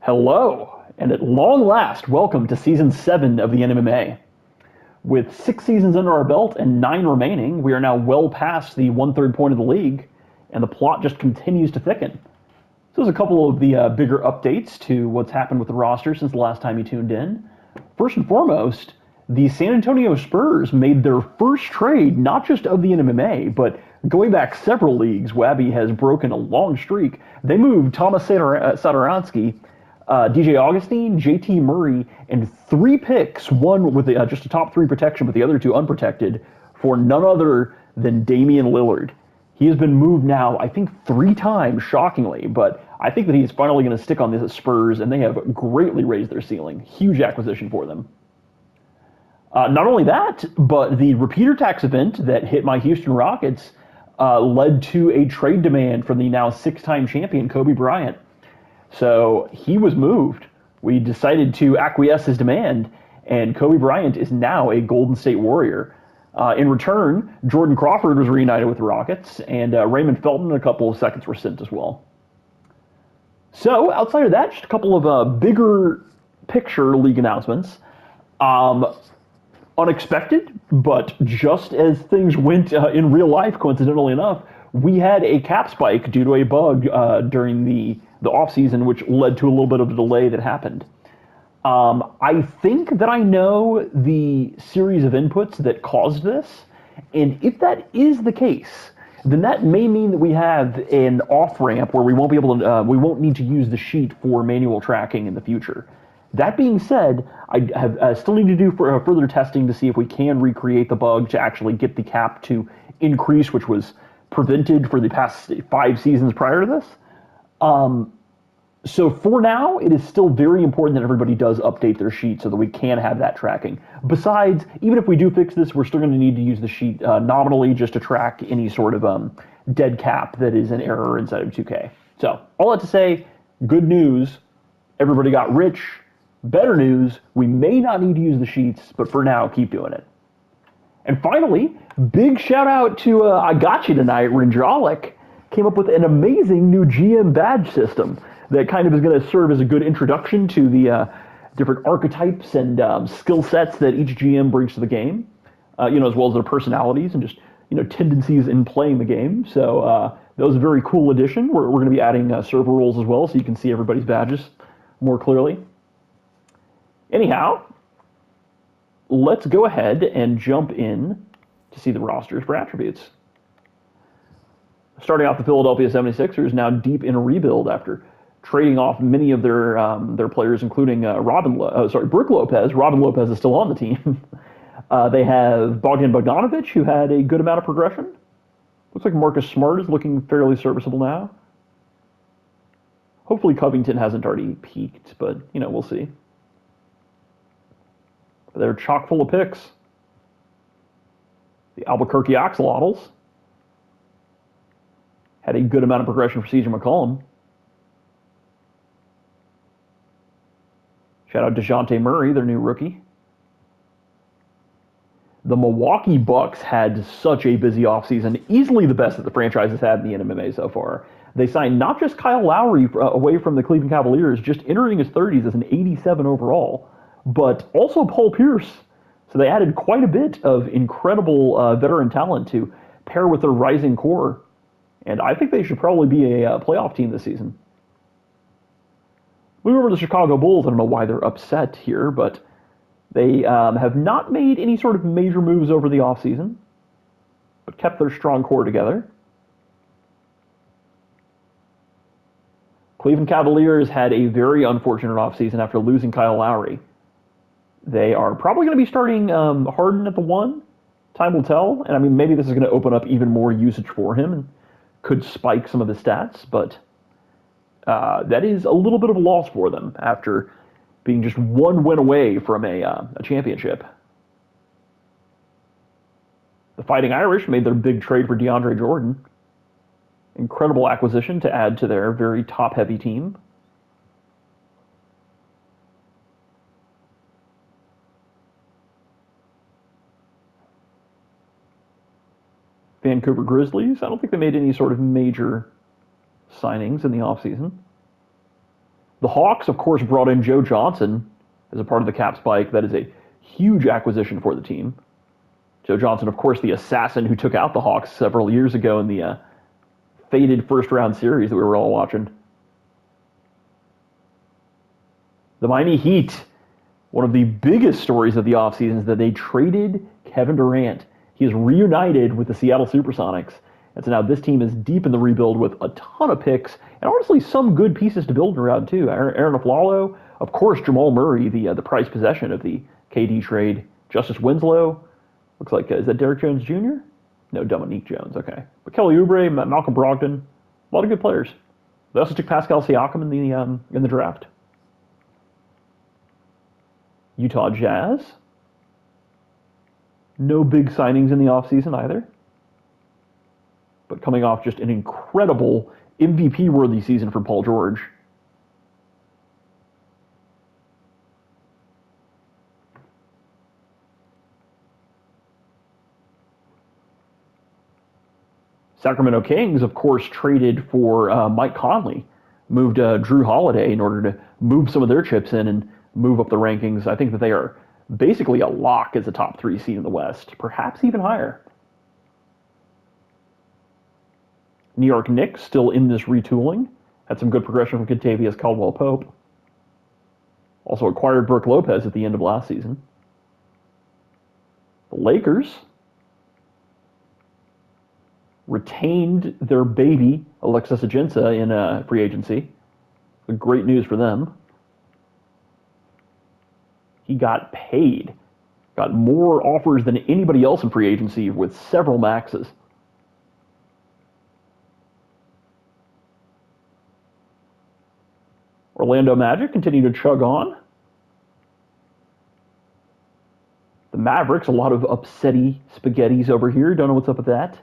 Hello, and at long last, welcome to Season 7 of the NMMA. With 6 seasons under our belt and 9 remaining, we are now well past the one-third point of the league, and the plot just continues to thicken. So there's a couple of the bigger updates to what's happened with the roster since the last time you tuned in. First and foremost, the San Antonio Spurs made their first trade, not just of the NMMA, but going back several leagues. Wabby has broken a long streak. They moved Thomas Satoransky, DJ Augustine, JT Murray, and 3 picks, one with just a top 3 protection, but the other 2 unprotected, for none other than Damian Lillard. He has been moved now, I think, 3 times, shockingly, but I think that he's finally going to stick on the Spurs, and they have greatly raised their ceiling. Huge acquisition for them. Not only that, but the repeater tax event that hit my Houston Rockets led to a trade demand from the now 6-time champion Kobe Bryant. So he was moved. We decided to acquiesce his demand, and Kobe Bryant is now a Golden State Warrior. In return, Jordan Crawford was reunited with the Rockets, and Raymond Felton and a couple of seconds were sent as well. So outside of that, just a couple of bigger picture league announcements. Unexpected, but just as things went in real life, coincidentally enough, we had a cap spike due to a bug during the offseason, which led to a little bit of a delay that happened. I think that I know the series of inputs that caused this, and if that is the case, then that may mean that we have an off ramp where we won't be able to, we won't need to use the sheet for manual tracking in the future. That being said, I have still need to do further testing to see if we can recreate the bug to actually get the cap to increase, which was prevented for the past 5 seasons prior to this. So for now, it is still very important that everybody does update their sheet so that we can have that tracking. Besides, even if we do fix this, we're still going to need to use the sheet nominally just to track any sort of dead cap that is an error inside of 2K. So all that to say, good news, everybody got rich. Better news, we may not need to use the sheets, but for now, keep doing it. And finally, big shout out to I Got You Tonight, Rinjalik, came up with an amazing new GM badge system that kind of is going to serve as a good introduction to the different archetypes and skill sets that each GM brings to the game, as well as their personalities and just, tendencies in playing the game. So that was a very cool addition. We're going to be adding server roles as well, so you can see everybody's badges more clearly. Anyhow, let's go ahead and jump in to see the rosters for attributes. Starting off, the Philadelphia 76ers now deep in a rebuild after trading off many of their players, including Brook Lopez. Robin Lopez is still on the team. They have Bogdan Bogdanovic, who had a good amount of progression. Looks like Marcus Smart is looking fairly serviceable now. Hopefully Covington hasn't already peaked, but, we'll see. They're chock full of picks. The Albuquerque Axolotls had a good amount of progression for CJ McCollum. Shout out DeJounte Murray, their new rookie. The Milwaukee Bucks had such a busy offseason, easily the best that the franchise has had in the NMMA so far. They signed not just Kyle Lowry away from the Cleveland Cavaliers, just entering his 30s as an 87 overall, but also Paul Pierce. So they added quite a bit of incredible veteran talent to pair with their rising core. And I think they should probably be a playoff team this season. Moving over to the Chicago Bulls, I don't know why they're upset here, but they have not made any sort of major moves over the offseason, but kept their strong core together. Cleveland Cavaliers had a very unfortunate offseason after losing Kyle Lowry. They are probably going to be starting Harden at the 1. Time will tell. And maybe this is going to open up even more usage for him and could spike some of the stats, but that is a little bit of a loss for them after being just 1 win away from a championship. The Fighting Irish made their big trade for DeAndre Jordan. Incredible acquisition to add to their very top-heavy team. Vancouver Grizzlies, I don't think they made any sort of major signings in the offseason. The Hawks, of course, brought in Joe Johnson as a part of the cap spike. That is a huge acquisition for the team. Joe Johnson, of course, the assassin who took out the Hawks several years ago in the faded first round series that we were all watching. The Miami Heat, one of the biggest stories of the offseason is that they traded Kevin Durant. He is reunited with the Seattle Supersonics. And so now this team is deep in the rebuild with a ton of picks and honestly some good pieces to build around too. Aaron Aflalo, of course, Jamal Murray, the prized possession of the KD trade. Justice Winslow, looks like, is that Derrick Jones Jr.? No, Dominique Jones, okay. But Kelly Oubre, Malcolm Brogdon, a lot of good players. They also took Pascal Siakam in the draft. Utah Jazz. No big signings in the offseason either. But coming off just an incredible MVP-worthy season for Paul George. Sacramento Kings, of course, traded for Mike Conley, moved Drew Holiday in order to move some of their chips in and move up the rankings. I think that they are basically a lock as a top 3 seed in the West, perhaps even higher. New York Knicks still in this retooling. Had some good progression from Kentavious Caldwell-Pope. Also acquired Brook Lopez at the end of last season. The Lakers retained their baby, Alexis Ajinça, in free agency. Great news for them. He got paid. Got more offers than anybody else in free agency with several maxes. Orlando Magic continue to chug on. The Mavericks, a lot of upsetty spaghettis over here. Don't know what's up with that.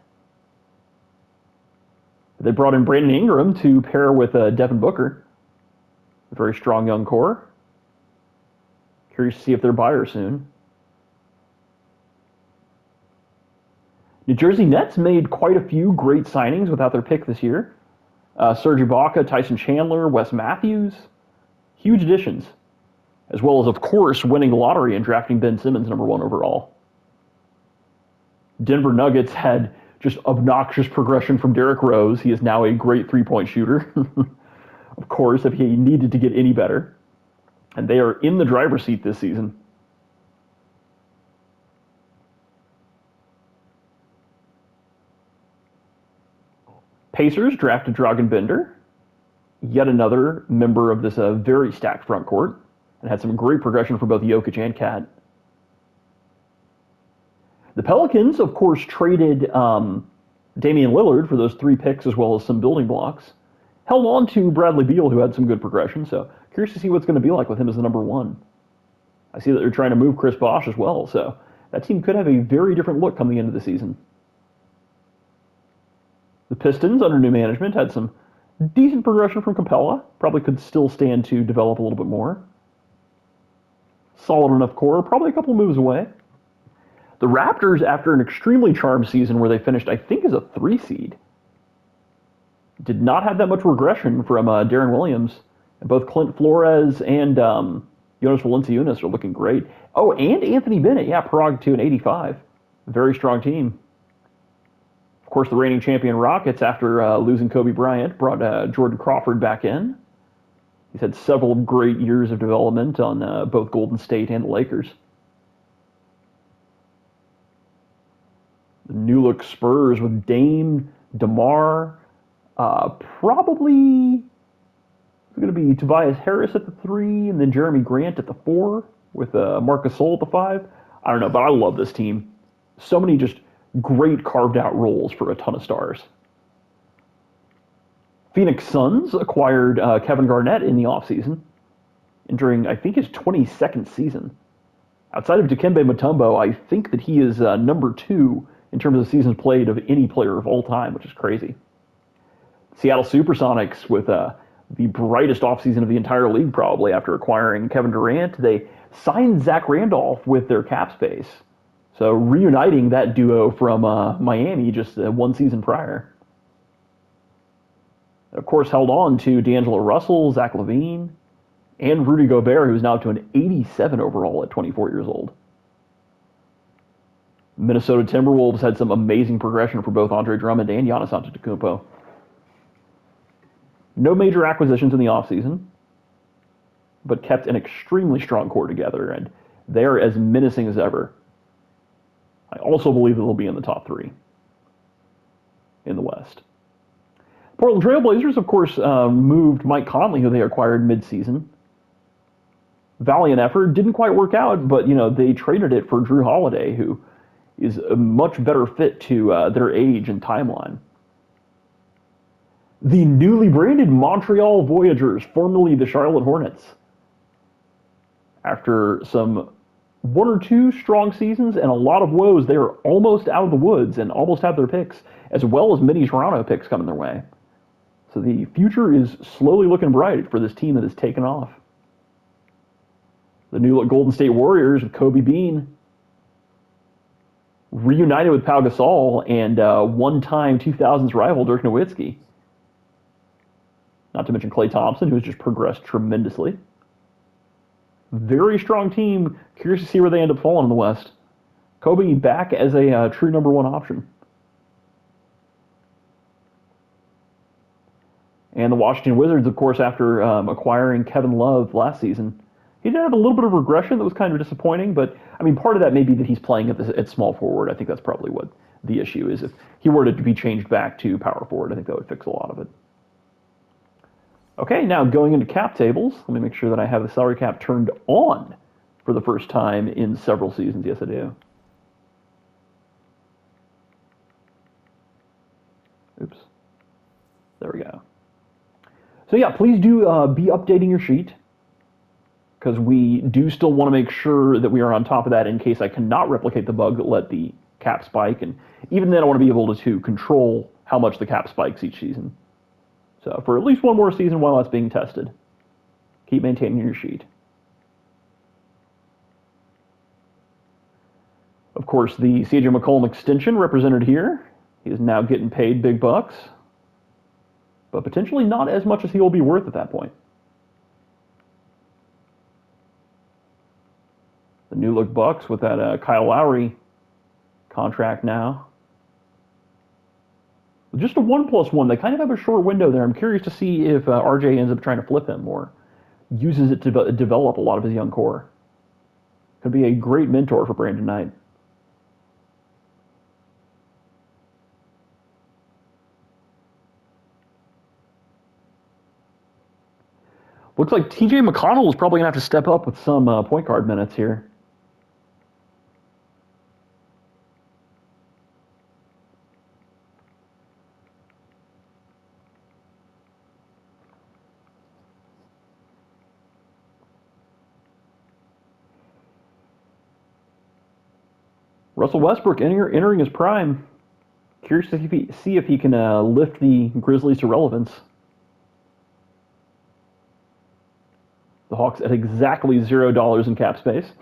They brought in Brandon Ingram to pair with Devin Booker. A very strong young core. Curious to see if they're buyers soon. New Jersey Nets made quite a few great signings without their pick this year. Serge Ibaka, Tyson Chandler, Wes Matthews. Huge additions. As well as, of course, winning the lottery and drafting Ben Simmons #1 overall. Denver Nuggets had just obnoxious progression from Derrick Rose. He is now a great three-point shooter. Of course, if he needed to get any better. And they are in the driver's seat this season. Pacers drafted Dragan Bender, yet another member of this very stacked front court, and had some great progression for both Jokic and Cat. The Pelicans, of course, traded Damian Lillard for those 3 picks as well as some building blocks. Held on to Bradley Beal, who had some good progression, so curious to see what's going to be like with him as the #1. I see that they're trying to move Chris Bosh as well, so that team could have a very different look coming into the season. The Pistons, under new management, had some decent progression from Capella. Probably could still stand to develop a little bit more. Solid enough core, probably a couple moves away. The Raptors, after an extremely charmed season where they finished, I think, as a 3 seed, did not have that much regression from Deron Williams. And both Clint Flores and Jonas Valanciunas are looking great. Oh, and Anthony Bennett, yeah, Prague to an 85. Very strong team. Of course, the reigning champion Rockets, after losing Kobe Bryant, brought Jordan Crawford back in. He's had several great years of development on both Golden State and the Lakers. The new look Spurs with Dame, DeMar, probably going to be Tobias Harris at the 3, and then Jeremy Grant at the 4, with Marc Gasol at the 5. I don't know, but I love this team. So many just great carved out roles for a ton of stars. Phoenix Suns acquired Kevin Garnett in the offseason, entering, I think, his 22nd season. Outside of Dikembe Mutombo, I think that he is #2 in terms of seasons played of any player of all time, which is crazy. Seattle Supersonics with the brightest offseason of the entire league, probably, after acquiring Kevin Durant. They signed Zach Randolph with their cap space. So reuniting that duo from Miami just 1 season prior. Of course, held on to D'Angelo Russell, Zach LaVine, and Rudy Gobert, who's now up to an 87 overall at 24 years old. Minnesota Timberwolves had some amazing progression for both Andre Drummond and Giannis Antetokounmpo. No major acquisitions in the offseason, but kept an extremely strong core together, and they are as menacing as ever. I also believe that they'll be in the top three in the West. Portland Trailblazers, of course, moved Mike Conley, who they acquired midseason. Valiant effort, didn't quite work out, but they traded it for Drew Holiday, who is a much better fit to their age and timeline. The newly branded Montreal Voyagers, formerly the Charlotte Hornets. After some one or two strong seasons and a lot of woes, they are almost out of the woods and almost have their picks, as well as many Toronto picks coming their way. So the future is slowly looking bright for this team that has taken off. The new Golden State Warriors with Kobe Bean reunited with Pau Gasol and one-time 2000s rival Dirk Nowitzki. Not to mention Klay Thompson, who's just progressed tremendously. Very strong team. Curious to see where they end up falling in the West. Kobe back as a true number one option. And the Washington Wizards, of course, after acquiring Kevin Love last season, he did have a little bit of regression that was kind of disappointing, but I mean, part of that may be that he's playing at small forward. I think that's probably what the issue is. If he were to be changed back to power forward, I think that would fix a lot of it. Okay, now going into cap tables. Let me make sure that I have the salary cap turned on for the first time in several seasons. Yes, I do. Oops. There we go. So yeah, please do be updating your sheet, because we do still want to make sure that we are on top of that in case I cannot replicate the bug that let the cap spike. And even then, I want to be able to control how much the cap spikes each season. So for at least one more season while that's being tested, keep maintaining your sheet. Of course, the CJ McCollum extension represented here. He is now getting paid big bucks, but potentially not as much as he will be worth at that point. The new look Bucks with that Kyle Lowry contract now. Just a 1+1. They kind of have a short window there. I'm curious to see if RJ ends up trying to flip him or uses it to develop a lot of his young core. Could be a great mentor for Brandon Knight. Looks like TJ McConnell is probably going to have to step up with some point guard minutes here. Russell Westbrook entering his prime. Curious to see if he can lift the Grizzlies to relevance. The Hawks at exactly $0 in cap space.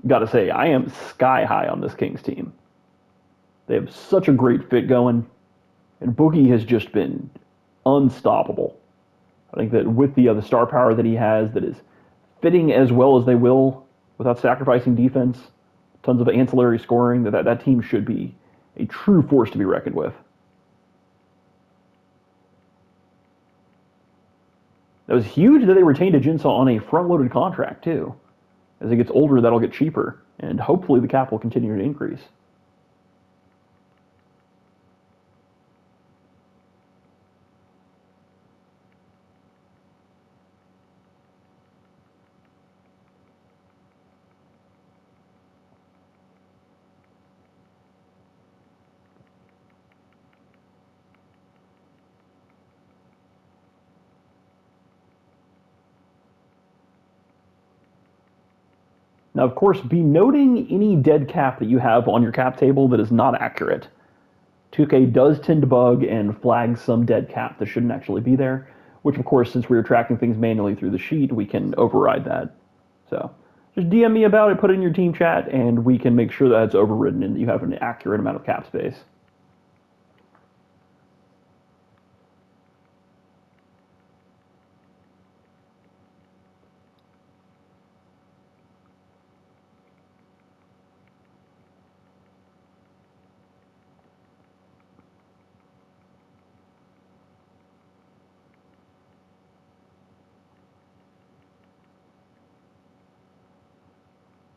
Got to say, I am sky high on this Kings team. They have such a great fit going, and Boogie has just been unstoppable. I think that with the star power that he has, that is fitting as well as they will without sacrificing defense, tons of ancillary scoring, that team should be a true force to be reckoned with. That was huge that they retained Ajinça on a front-loaded contract, too. As he gets older, that'll get cheaper, and hopefully the cap will continue to increase. Now, of course, be noting any dead cap that you have on your cap table that is not accurate. 2K does tend to bug and flag some dead cap that shouldn't actually be there, which, of course, since we are tracking things manually through the sheet, we can override that. So just DM me about it, put it in your team chat, and we can make sure that it's overridden and that you have an accurate amount of cap space.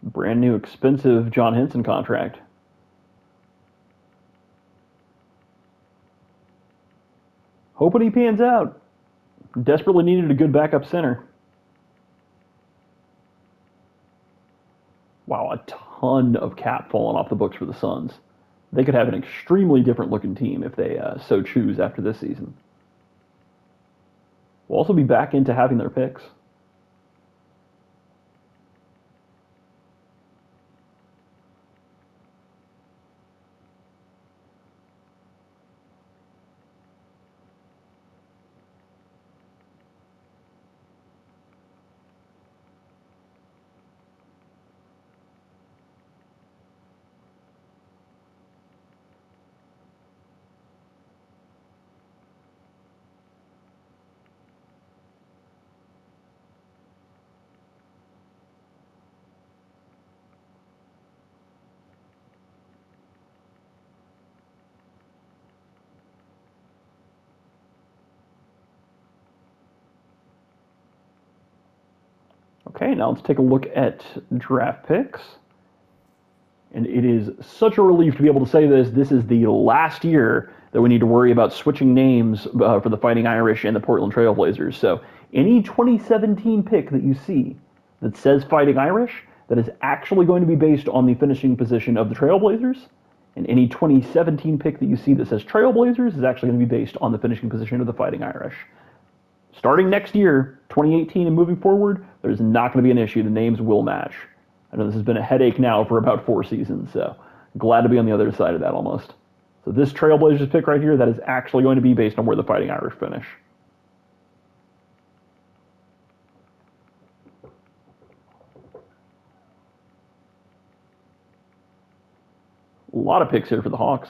Brand new expensive John Henson contract. Hoping he pans out. Desperately needed a good backup center. Wow, a ton of cap falling off the books for the Suns. They could have an extremely different looking team if they so choose after this season. We'll also be back into having their picks. Okay, now let's take a look at draft picks. And it is such a relief to be able to say this. This is the last year that we need to worry about switching names for the Fighting Irish and the Portland Trailblazers. So any 2017 pick that you see that says Fighting Irish, that is actually going to be based on the finishing position of the Trailblazers. And any 2017 pick that you see that says Trailblazers is actually going to be based on the finishing position of the Fighting Irish. Starting next year, 2018 and moving forward, there's not going to be an issue. The names will match. I know this has been a headache now for about 4 seasons, so glad to be on the other side of that almost. So this Trailblazers pick right here, that is actually going to be based on where the Fighting Irish finish. A lot of picks here for the Hawks.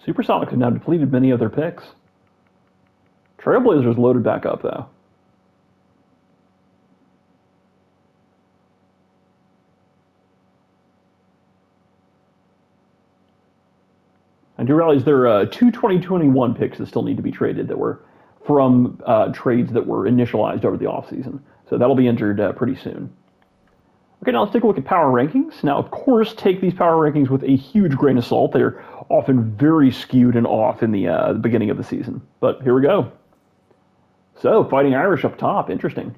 Supersonics have now depleted many of their picks. Trailblazers loaded back up, though. I do realize there are 2021 picks that still need to be traded that were from trades that were initialized over the offseason. So that'll be entered pretty soon. Okay, now let's take a look at power rankings. Now, of course, take these power rankings with a huge grain of salt. They're often very skewed and off in the beginning of the season. But here we go. So, Fighting Irish up top, interesting.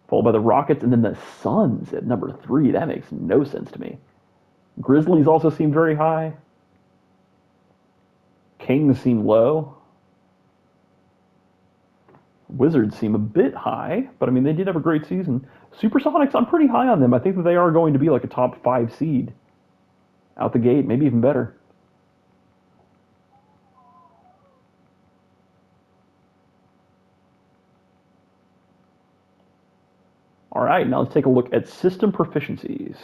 Followed by the Rockets and then the Suns at number 3. That makes no sense to me. Grizzlies also seem very high. Kings seem low. Wizards seem a bit high, but I mean, they did have a great season. Supersonics, I'm pretty high on them. I think that they are going to be like a top 5 seed out the gate, maybe even better. All right, now let's take a look at system proficiencies.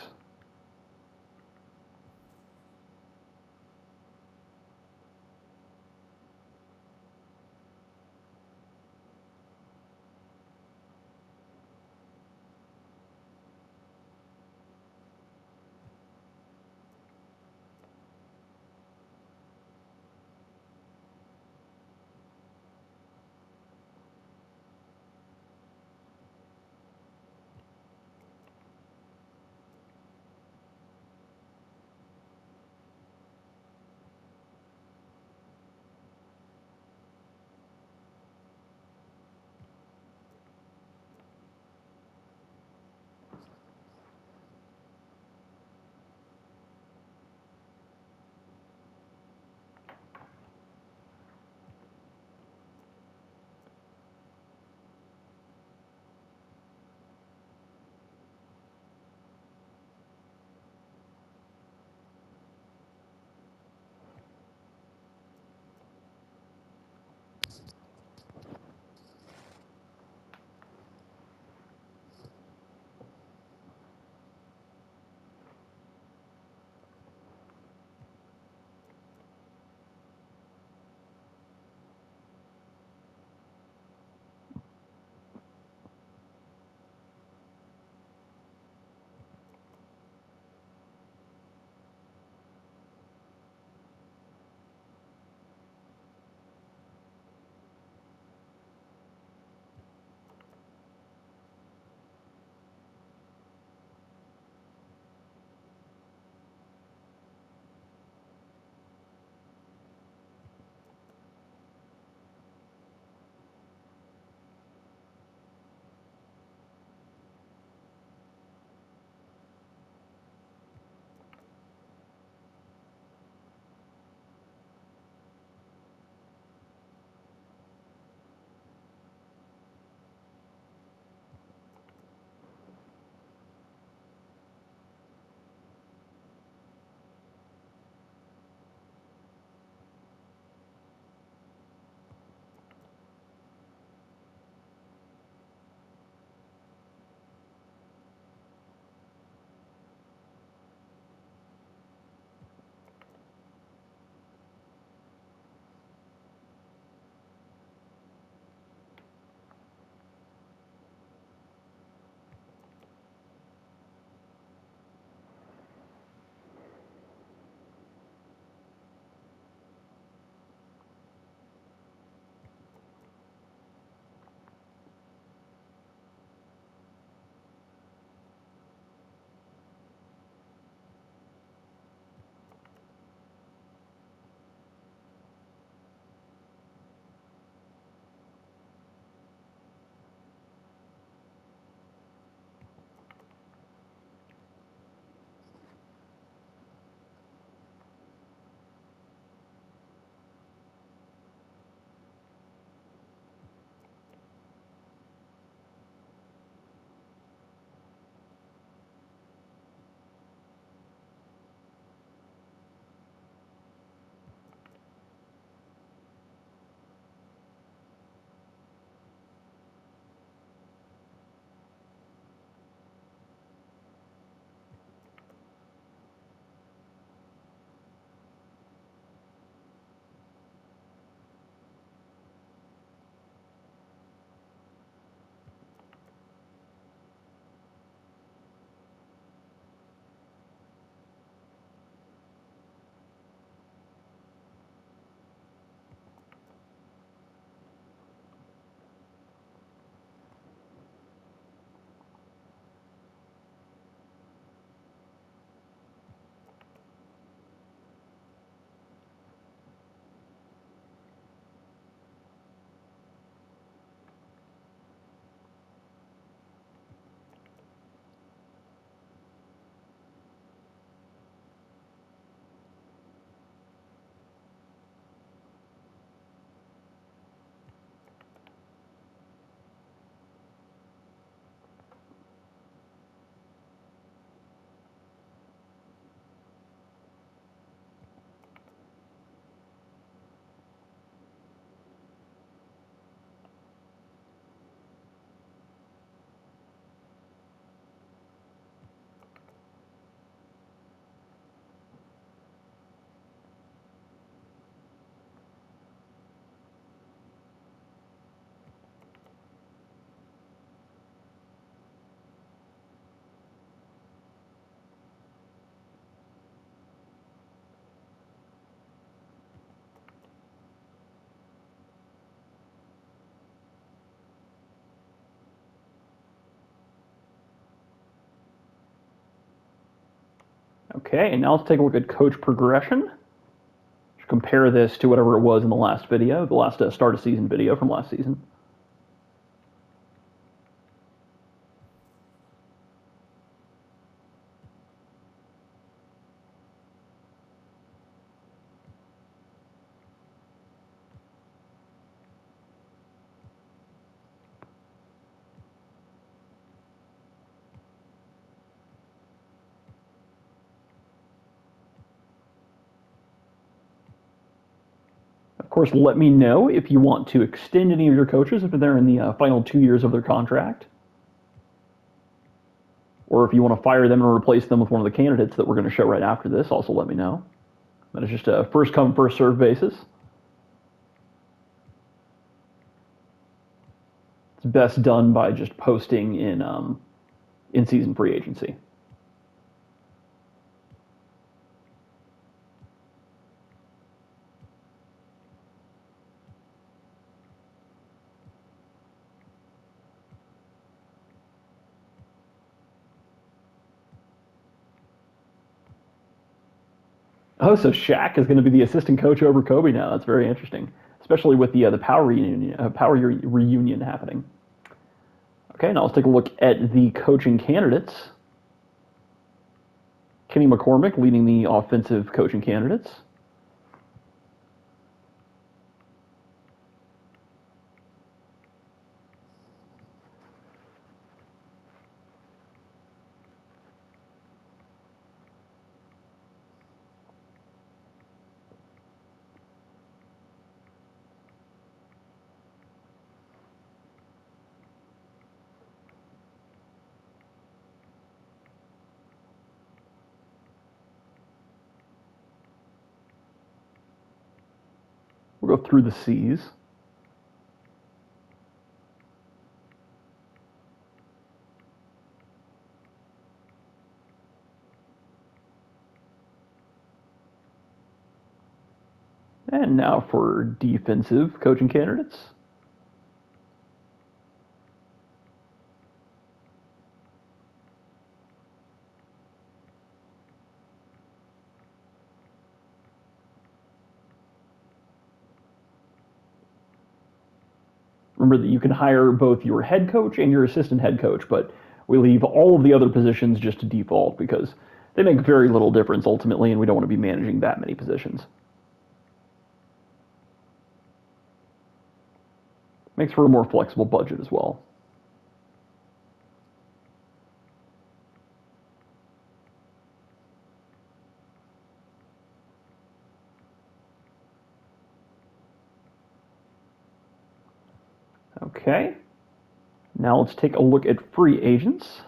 Okay, and now let's take a look at coach progression. Compare this to whatever it was in the last video, the last start of season video from last season. Of course, let me know if you want to extend any of your coaches if they're in the final 2 years of their contract, or if you want to fire them and replace them with one of the candidates that we're going to show right after this. Also, let me know. That is just a first come, first served basis. It's best done by just posting in season free agency. Oh, so Shaq is going to be the assistant coach over Kobe now. That's very interesting, especially with the power reunion happening. Okay, now let's take a look at the coaching candidates. Kenny McCormick leading the offensive coaching candidates. We'll go through the C's. And now for defensive coaching candidates. Remember that you can hire both your head coach and your assistant head coach, but we leave all of the other positions just to default because they make very little difference ultimately, and we don't want to be managing that many positions. Makes for a more flexible budget as well. Okay. Now let's take a look at free agents.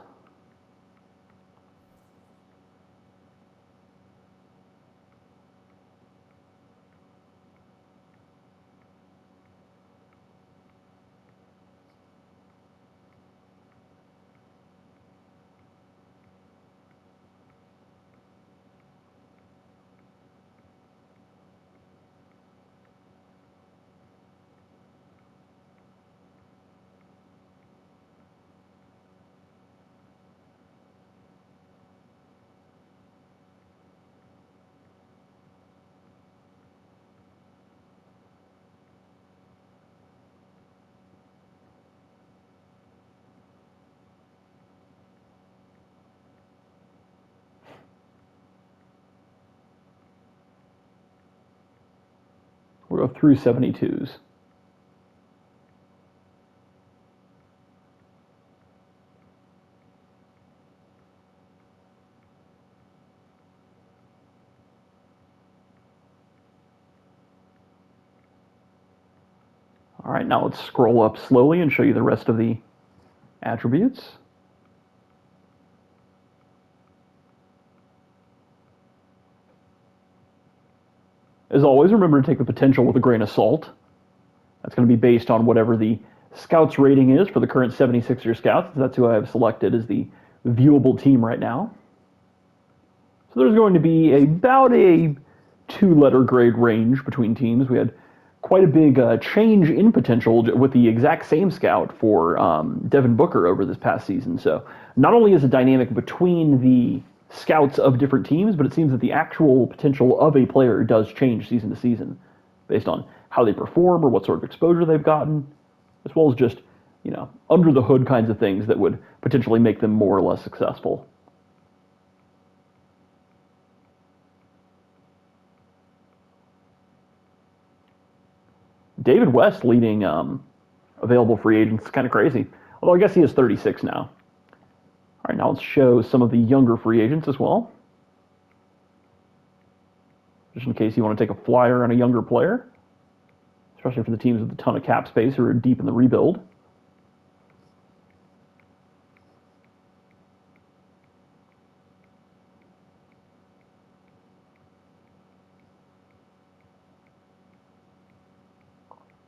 We'll go through 72s. All right, now let's scroll up slowly and show you the rest of the attributes. As always, remember to take the potential with a grain of salt. That's going to be based on whatever the Scouts rating is for the current 76er Scouts. That's who I have selected as the viewable team right now. So there's going to be about a 2-letter grade range between teams. We had quite a big change in potential with the exact same scout for Devin Booker over this past season. So not only is the dynamic between the scouts of different teams, but it seems that the actual potential of a player does change season to season based on how they perform or what sort of exposure they've gotten, as well as just, under the hood kinds of things that would potentially make them more or less successful. David West leading available free agents is kind of crazy. Although I guess he is 36 now. All right, now let's show some of the younger free agents as well. Just in case you want to take a flyer on a younger player, especially for the teams with a ton of cap space who are deep in the rebuild.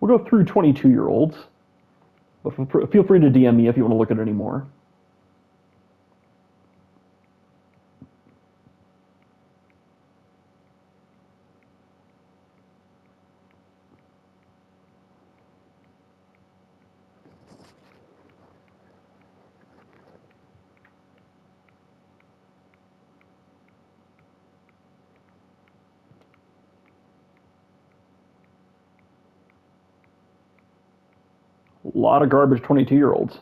We'll go through 22-year-olds, but feel free to DM me if you want to look at any more. A lot of garbage 22-year-olds.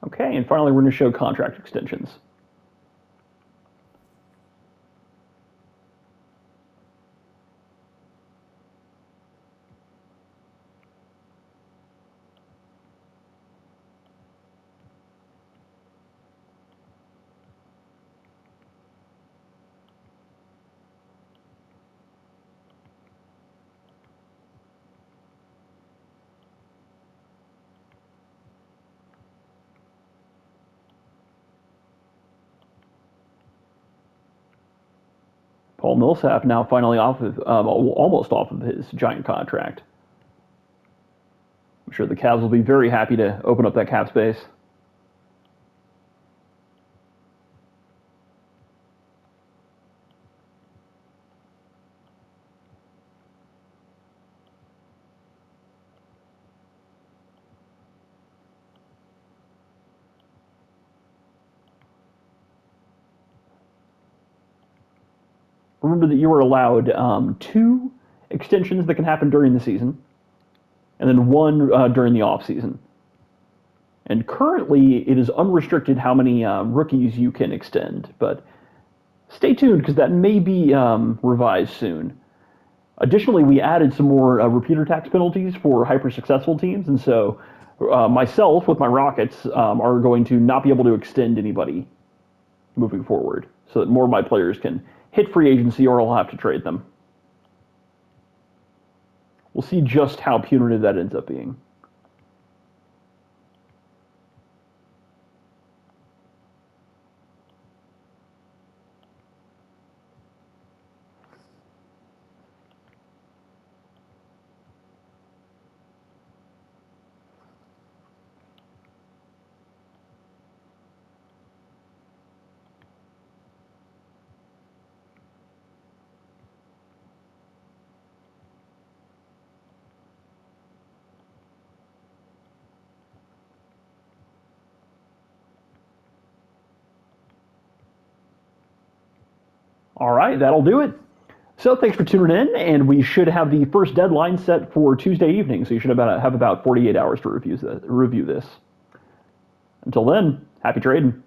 Okay, and finally we're going to show contract extensions. Paul Millsap now finally almost off of his giant contract. I'm sure the Cavs will be very happy to open up that cap space. Remember that you are allowed 2 extensions that can happen during the season, and then 1 during the off season. And currently, it is unrestricted how many rookies you can extend, but stay tuned because that may be revised soon. Additionally, we added some more repeater tax penalties for hyper-successful teams, and so myself, with my Rockets, are going to not be able to extend anybody moving forward, so that more of my players can hit free agency or I'll have to trade them. We'll see just how punitive that ends up being. All right, that'll do it. So thanks for tuning in, and we should have the first deadline set for Tuesday evening, so you should have about 48 hours to review this. Until then, happy trading.